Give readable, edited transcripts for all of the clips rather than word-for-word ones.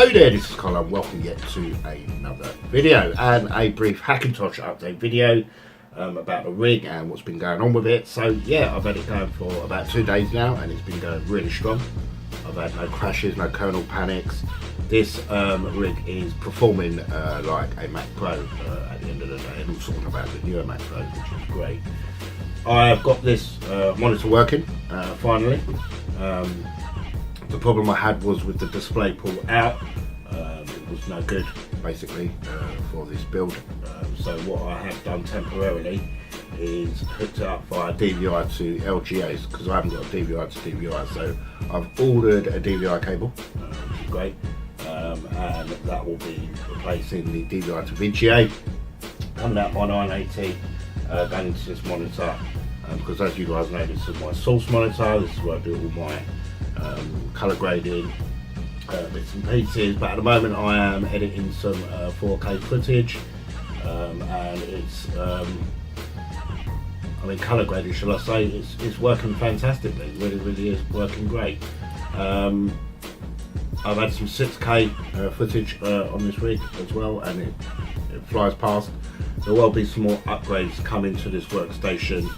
Hello there, this is Colin. Welcome yet to another video and a brief Hackintosh update video about the rig and what's been going on with it. So yeah, I've had it going for about 2 days now and it's been going really strong. I've had no crashes, no kernel panics. This rig is performing like a Mac Pro at the end of the day, and I'm talking about the newer Mac Pro, which is great. I've got this monitor working finally. The problem I had was with the display pull out. It was no good basically for this build. So what I have done temporarily is hooked it up via DVI to LGAs, because I haven't got a DVI to DVI. So I've ordered a DVI cable, which is great, and that will be replacing the DVI to VGA. Coming out my 980 going into this monitor, because as you guys know, this is my source monitor. This is where I do all my colour grading bits and pieces, but at the moment I am editing some 4K footage, and it's I mean, colour grading, shall I say, it's working fantastically. It really is working great. I've had some 6K footage on this rig as well, and it flies past. There will be some more upgrades coming to this workstation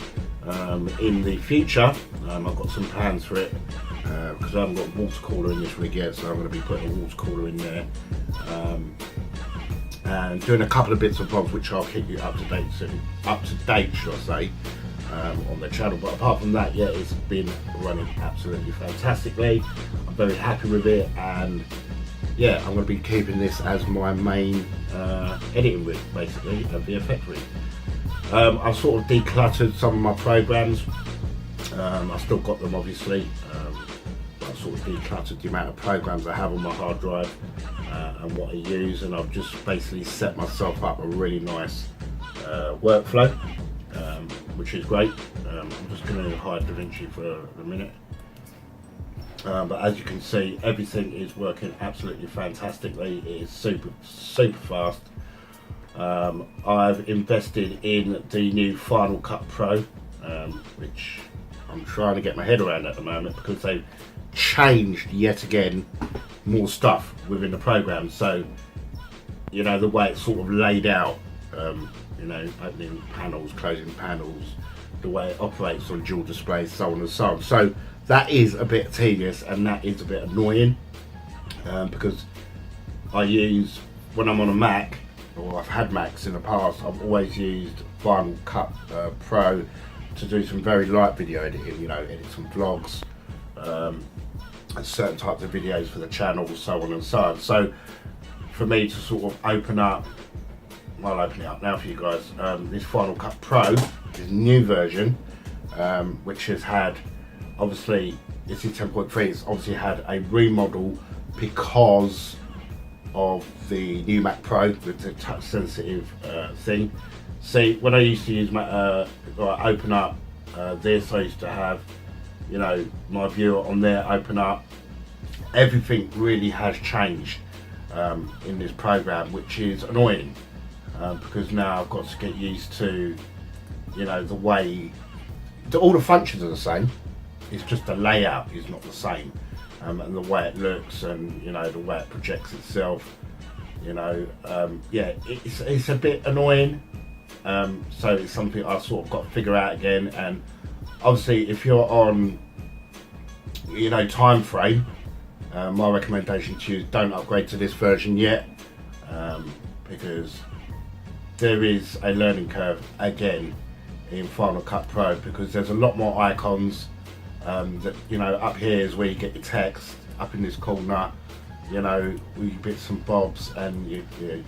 in the future. I've got some plans for it, because I haven't got a water cooler in this rig yet, so I'm going to be putting a water cooler in there, and doing a couple of bits and bobs which I'll keep you up to date should I say, on the channel. But apart from that, yeah, it's been running absolutely fantastically. I'm very happy with it, and yeah, I'm going to be keeping this as my main editing rig, basically, a VFX rig. I've sort of decluttered some of my programs. I've still got them obviously, but I've sort of decluttered the amount of programs I have on my hard drive and what I use, and I've just basically set myself up a really nice workflow, which is great. I'm just going to hide DaVinci for a minute, but as you can see, everything is working absolutely fantastically. It is super fast. I've invested in the new FinalCut Pro, which I'm trying to get my head around at the moment, because they've changed yet again more stuff within the program. So, you know, the way it's sort of laid out, you know, opening panels, closing panels, the way it operates on dual displays, so on and so on. So that is a bit tedious and that is a bit annoying, because I use, when I'm on a Mac, or I've had Macs in the past, I've always used FinalCut Pro to do some very light video editing, you know, edit some vlogs, and certain types of videos for the channel, so on and so on. So for me to sort of open up, I'll open it up now for you guys, this FinalCut Pro, this new version, which has had, obviously, this is 10.3, it's obviously had a remodel because of the new Mac Pro with the touch sensitive thing. See, when I used to use my open up this, I used to have, you know, my viewer on there open up. Everything really has changed in this program, which is annoying, because now I've got to get used to, you know, the way all the functions are the same. It's just the layout is not the same, and the way it looks, and you know, the way it projects itself. You know, yeah, it's a bit annoying. So it's something I've sort of got to figure out again. And obviously, if you're on, you know, time frame, my recommendation to you is don't upgrade to this version yet, because there is a learning curve again in FinalCut Pro, because there's a lot more icons. That, you know, up here is where you get your text. Up in this corner, you know, with your bits and bobs and you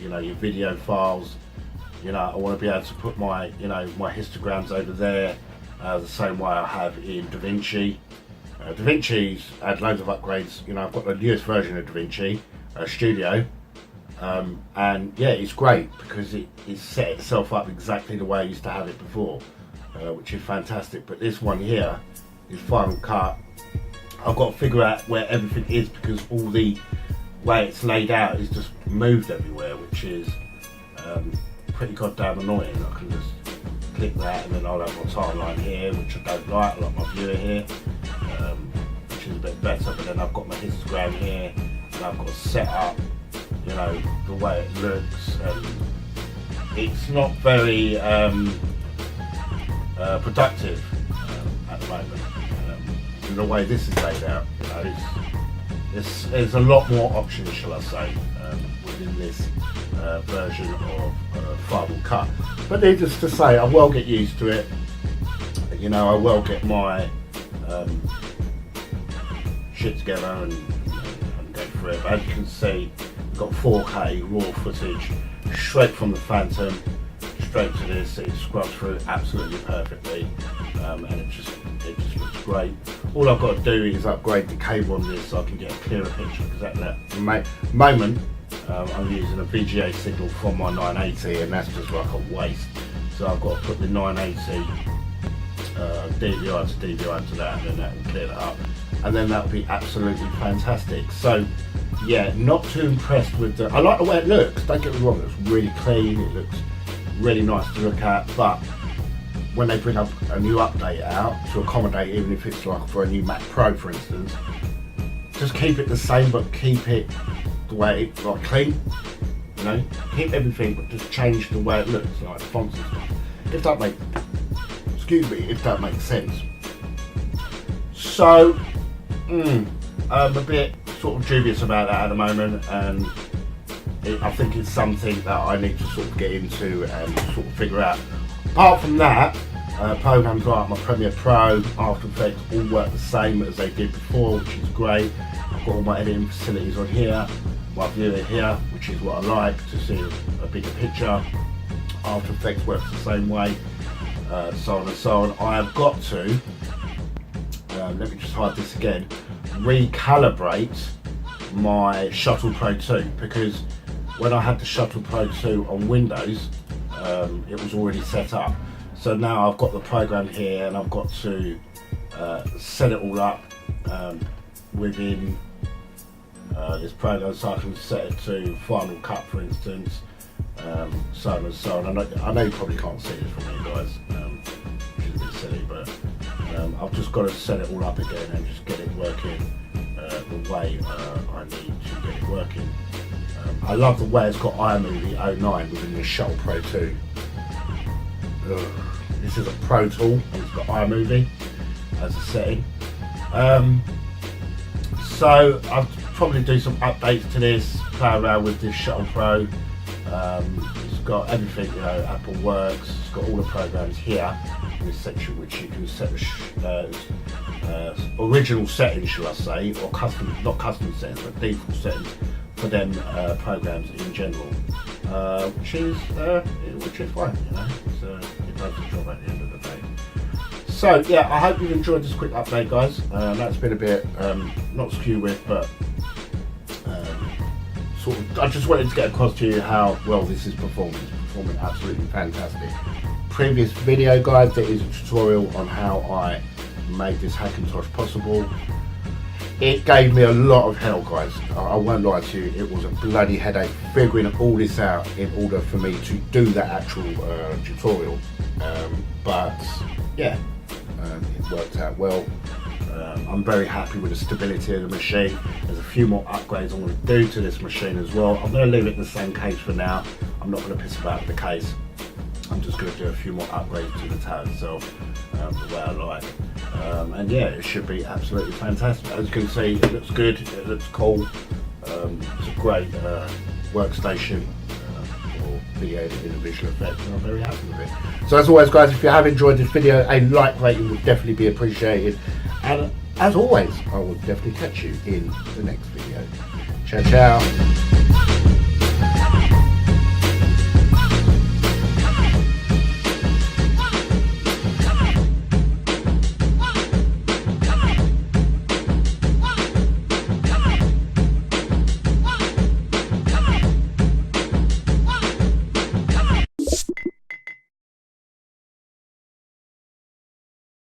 know, your video files. You know, I want to be able to put my, you know, my histograms over there, the same way I have in DaVinci. DaVinci's had loads of upgrades. You know, I've got the newest version of DaVinci Studio, and yeah, it's great because it set itself up exactly the way I used to have it before, which is fantastic. But this one here is FinalCut. I've got to figure out where everything is, because all the way it's laid out is just moved everywhere, which is pretty goddamn annoying. I can just click that and then I'll have my timeline here, which I don't like. I like my viewer here, which is a bit better, but then I've got my histogram here, and I've got to set up, you know, the way it looks, and it's not very productive at the moment. In the way this is laid out, you know, there's a lot more options, shall I say, within this version of Final Cut. But needless to say, I will get used to it. You know, I will get my shit together and go through it. But as you can see, we've got 4K raw footage straight from the Phantom, straight to this. It scrubs through absolutely perfectly, and it just looks great. All I've got to do is upgrade the cable on this so I can get a clearer picture, because at the moment I'm using a VGA signal from my 980, and that's just like a waste. So I've got to put the 980 DVI to DVI to that, and then that will clear that up, and then that will be absolutely fantastic. So yeah, not too impressed with I like the way it looks, don't get me wrong, it looks really clean, it looks really nice to look at, but when they bring up a new update out to accommodate, even if it's like for a new Mac Pro for instance, just keep it the same, but keep it the way it's like clean, you know, keep everything but just change the way it looks, like the fonts and stuff, if that makes sense. So I'm a bit sort of dubious about that at the moment, and I think it's something that I need to sort of get into and sort of figure out. Apart from that, programs like my Premiere Pro, After Effects all work the same as they did before, which is great. I've got all my editing facilities on here, my viewer here, which is what I like, to see a bigger picture. After Effects works the same way, so on and so on. I have got to, let me just hide this again, recalibrate my Shuttle Pro 2, because when I had the Shuttle Pro 2 on Windows, it was already set up. So now I've got the program here, and I've got to set it all up within this program, so I can set it to Final Cut, for instance, so on and so on. I know you probably can't see this from here, guys, which is a bit silly, but I've just got to set it all up again and just get it working the way I need to get it working. I love the way it's got iMovie 09 within the Shuttle Pro 2. This is a Pro tool, and it's got iMovie as a setting. So I'll probably do some updates to this, play around with this Shuttle Pro. It's got everything, you know, Apple Works, it's got all the programs here in this section, which you can set the original settings, shall I say, or custom, not custom settings, but default settings for them programs in general, which is fine, you know. It does the job at the end of the day. So yeah, I hope you've enjoyed this quick update, guys. That's been a bit not skew with, but sort of, I just wanted to get across to you how well this is performing. It's performing absolutely fantastic. Previous video, guys, there is a tutorial on how I made this Hackintosh possible. It gave me a lot of hell, guys. I won't lie to you, it was a bloody headache figuring all this out in order for me to do that actual tutorial. But yeah, it worked out well. I'm very happy with the stability of the machine. There's a few more upgrades I'm going to do to this machine as well. I'm going to leave it in the same case for now. I'm not going to piss about with the case. I'm just going to do a few more upgrades to the tower itself, the way I like. And yeah, it should be absolutely fantastic. As you can see, it looks good, it looks cool. It's a great workstation for video editing and visual effects, and I'm very happy with it. So as always, guys, if you have enjoyed this video, a like rating would definitely be appreciated. And as always, I will definitely catch you in the next video. Ciao, ciao.